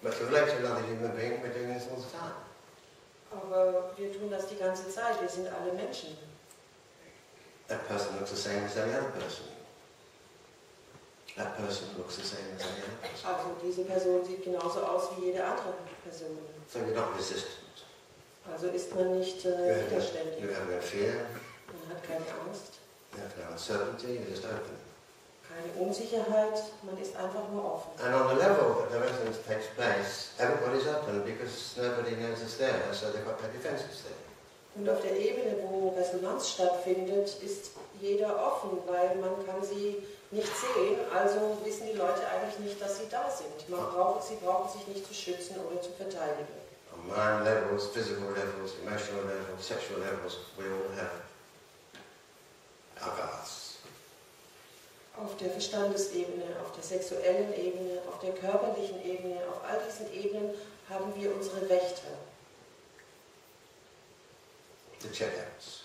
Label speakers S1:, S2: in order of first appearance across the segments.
S1: But to relate to another human being, we're doing this all the time.
S2: Aber wir tun das die ganze Zeit, wir sind alle Menschen.
S1: That person looks the same as any other person. That person looks the same as any other person.
S2: Also diese Person sieht genauso aus wie jede andere Person.
S1: So you're not resistant.
S2: Also ist man nicht widerständig.
S1: You have no fear.
S2: Man hat keine Angst.
S1: You have no uncertainty, you're just open.
S2: Keine Unsicherheit, man ist einfach nur offen.
S1: And on the level that the resonance takes place, everybody's open because nobody knows it's there, so they've got their defenses there.
S2: Und auf der Ebene, wo Resonanz stattfindet, ist jeder offen, weil man kann sie nicht sehen, also wissen die Leute eigentlich nicht, dass sie da sind. Sie brauchen sich nicht zu schützen oder zu verteidigen.
S1: On mind levels, physical levels, emotional levels, sexual levels, we all have our guards.
S2: Auf der Verstandesebene, auf der sexuellen Ebene, auf der körperlichen Ebene, auf all diesen Ebenen haben wir unsere Wächter.
S1: The checkouts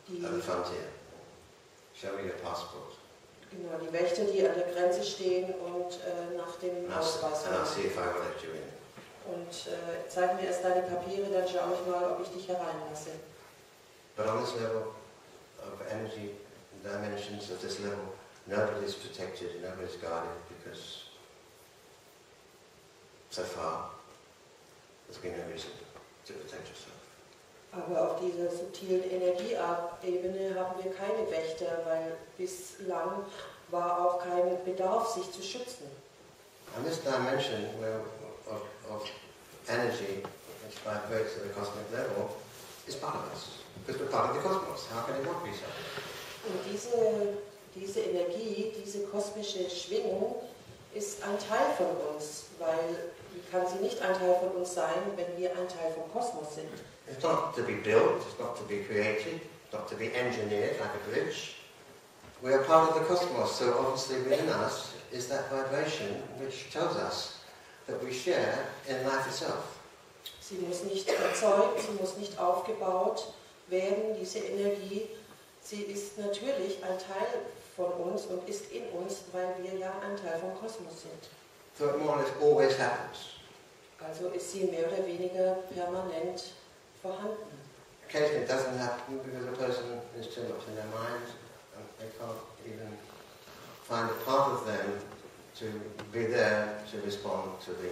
S1: at the frontier. Show me your passport.
S2: Genau, die Wächter, die an der Grenze stehen und nach dem Ausweis
S1: and I'll see if I will let you in.
S2: Und zeig mir erst deine Papiere, dann schaue ich mal, ob ich dich hereinlasse.
S1: But on this level of energy dimensions, of this level, nobody's protected, nobody's guarded, because so far there's been no reason to protect yourself.
S2: Aber auf dieser subtilen Energieebene haben wir keine Wächter, weil bislang war auch kein Bedarf, sich zu schützen.
S1: And this dimension of energy, which vibrates at the cosmic level, is part of us, because we're part of the cosmos. How can it not be so?
S2: Und diese Energie, diese kosmische Schwingung ist ein Teil von uns, weil wie kann sie nicht ein Teil von uns sein, wenn wir ein Teil vom Kosmos sind?
S1: It's not to be built, it's not to be created, it's not to be engineered like a bridge. We are part of the cosmos, so obviously within us is that vibration which tells us that we share in life itself.
S2: Sie muss nicht erzeugt, sie muss nicht aufgebaut werden, diese Energie. Sie ist natürlich ein Teil von uns und ist in uns, weil wir ja ein Teil vom Kosmos sind.
S1: So it more or less always happens.
S2: Also ist sie mehr oder weniger permanent vorhanden.
S1: Occasionally it doesn't happen because a person is too much in their mind and they can't even find a part of them to be there to respond to the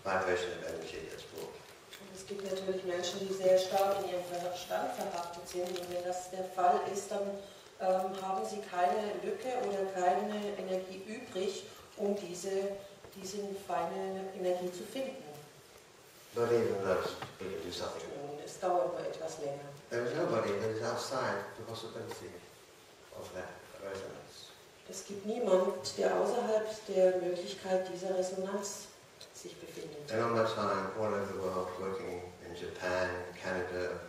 S1: vibration of energy that's brought.
S2: Und es gibt natürlich Menschen, die sehr stark in ihrem Verstand verhaftet sind und wenn das der Fall ist, dann haben sie keine Lücke oder keine Energie übrig, um diese feine Energie zu finden.
S1: But even those people do something.
S2: Und es dauert nur etwas länger.
S1: There is nobody that is outside the possibility of that resonance.
S2: Es gibt niemand, der außerhalb der Möglichkeit dieser Resonanz sich befindet.
S1: And all my time, all over the world, working in Japan, Canada,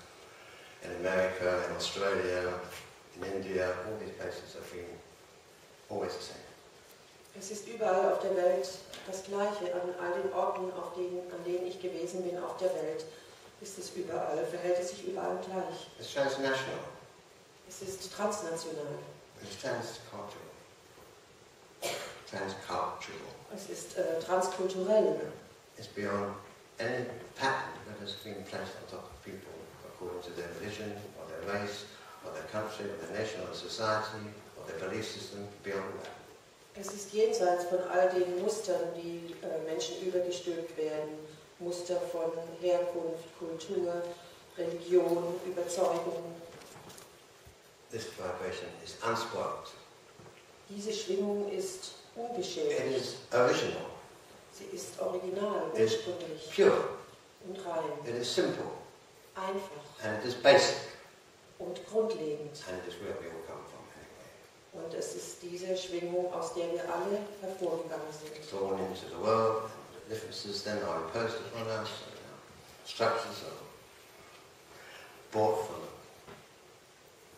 S1: in America, in Australia, in India, all these places have been always the same.
S2: Es ist überall auf der Welt das Gleiche, an all den Orten, an denen ich gewesen bin auf der Welt, ist es überall, verhält es sich überall gleich.
S1: It's transnational.
S2: Es ist transnational.
S1: It's transcultural. Transcultural.
S2: Es ist transkulturell.
S1: It's beyond any pattern that has been placed on top of people according to their religion, or their race, or their country, or their nation, or their society, or their belief system, beyond that.
S2: Es ist jenseits von all den Mustern, die Menschen übergestülpt werden. Muster von Herkunft, Kultur, Religion, Überzeugung.
S1: This vibration is unspoiled.
S2: Diese Schwingung ist unbeschädigt.
S1: It is original.
S2: Sie ist original,
S1: It is
S2: ursprünglich
S1: pure.
S2: und rein.
S1: It is simple.
S2: Einfach
S1: And it is basic.
S2: und grundlegend.
S1: And it is where we all come from anyway.
S2: Und es ist diese Schwingung, aus der wir alle hervorgegangen sind.
S1: Born into the world, the differences then are imposed upon us, structures are brought from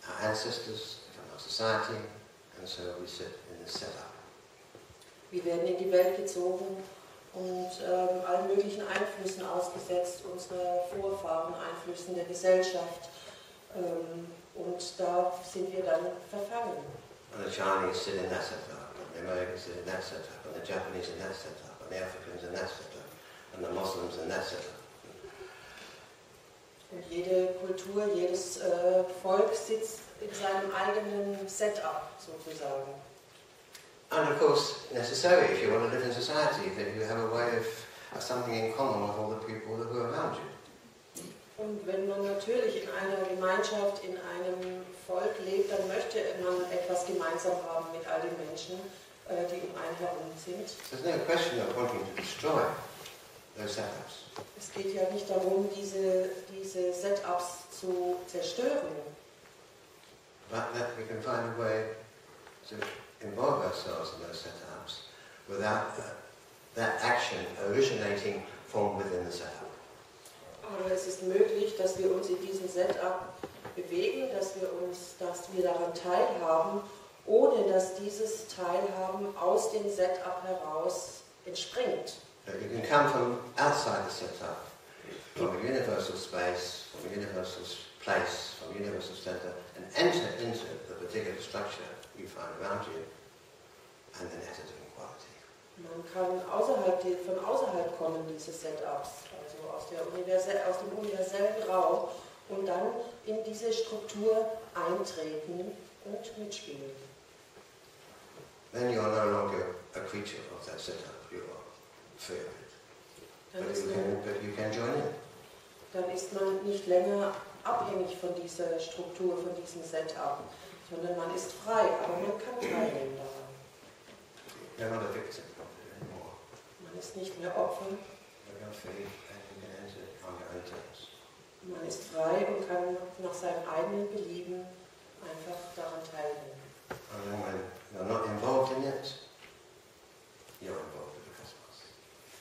S1: our ancestors, from our society, and so we sit in this setup.
S2: Wir werden in die Welt gezogen und allen möglichen Einflüssen ausgesetzt, unsere Vorfahren, Einflüssen der Gesellschaft. Und da sind wir dann verfangen.
S1: And the Chinese sit in that setup, and the Americans sit in that setup, and the Japanese in that setup, and the Africans in that setup. that setup.
S2: Und jede Kultur, jedes Volk sitzt in seinem eigenen Setup sozusagen.
S1: And of course, necessary if you want to live in society, that you have a way of something in common with all the people who are around you.
S2: Und wenn man natürlich in einer Gemeinschaft, in einem Volk lebt, dann möchte man etwas gemeinsam haben mit all den Menschen, die um einen herum sind.
S1: There's no question of wanting to destroy those setups.
S2: Es geht ja nicht darum, diese Setups zu zerstören.
S1: But that we can find a way to involve ourselves in those setups without that action originating from within the setup.
S2: Aber es ist möglich, dass wir uns in diesem Setup bewegen, dass wir daran teilhaben, ohne dass dieses Teilhaben aus dem Setup heraus entspringt.
S1: You can come from outside the setup, from a universal space, from a universal place, from a universal center, and enter into the particular structure you find around you, and then enter the equality.
S2: Man kann von außerhalb kommen, diese Setups, also aus dem universellen Raum, und dann in diese Struktur eintreten und mitspielen.
S1: Then you are no longer a creature of that setup, you are free of it. But you can join in.
S2: Dann ist man nicht länger abhängig von dieser Struktur, von diesem Setup, sondern man ist frei, aber man kann teilnehmen daran.
S1: You're not a victim anymore.
S2: Man ist nicht mehr Opfer.
S1: You're free and you can enter on your own terms.
S2: Man ist frei und kann nach seinem eigenen Belieben einfach daran teilnehmen.
S1: And then when you're not involved in it, you're involved with the cosmos.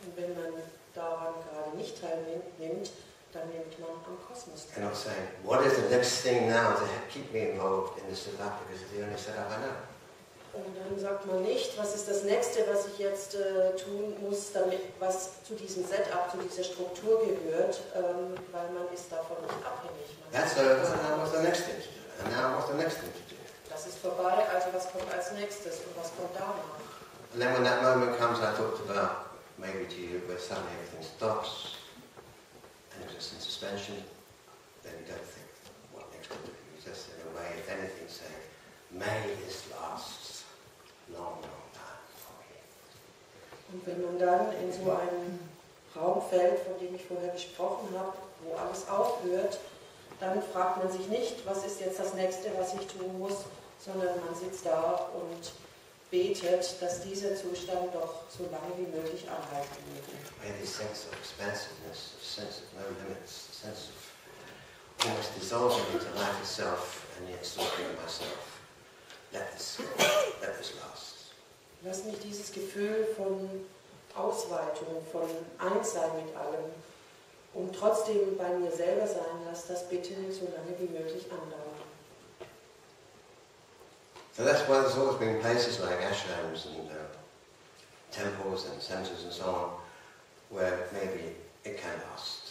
S2: Und wenn man daran gerade nicht teilnimmt, dann nimmt man am Kosmos teil.
S1: You're not saying, what is the next thing now to keep me involved in this setup because it's the only setup I know.
S2: Und dann sagt man nicht, was ist das Nächste, was ich jetzt tun muss, was zu diesem Setup, zu dieser Struktur gehört, weil man ist davon nicht abhängig.
S1: That's over, and now what's the next thing to do? And now what's the next thing to do?
S2: Das ist vorbei, also was kommt als nächstes und was kommt danach?
S1: And then when that moment comes I talked about, maybe to you, where suddenly everything stops, and you're just in suspension, then you don't think what next to do. You just, in a way, if anything, say, may this last long, long time for me.
S2: Und wenn man dann in so einen Raum fällt, von dem ich vorher gesprochen habe, wo alles aufhört, dann fragt man sich nicht, was ist jetzt das Nächste, was ich tun muss, sondern man sitzt da und betet, dass dieser Zustand doch so lange wie möglich anhalten möge.
S1: I have this sense of expansiveness, a sense of no limits, a sense of almost dissolving into life itself and yet still being myself. Let this last.
S2: Lass mich dieses Gefühl von Ausweitung, von Einssein mit allem und trotzdem bei mir selber sein, lass das bitte so lange wie möglich andauern.
S1: So that's why there's always been places like ashrams and temples and centers and so on, where maybe it can last.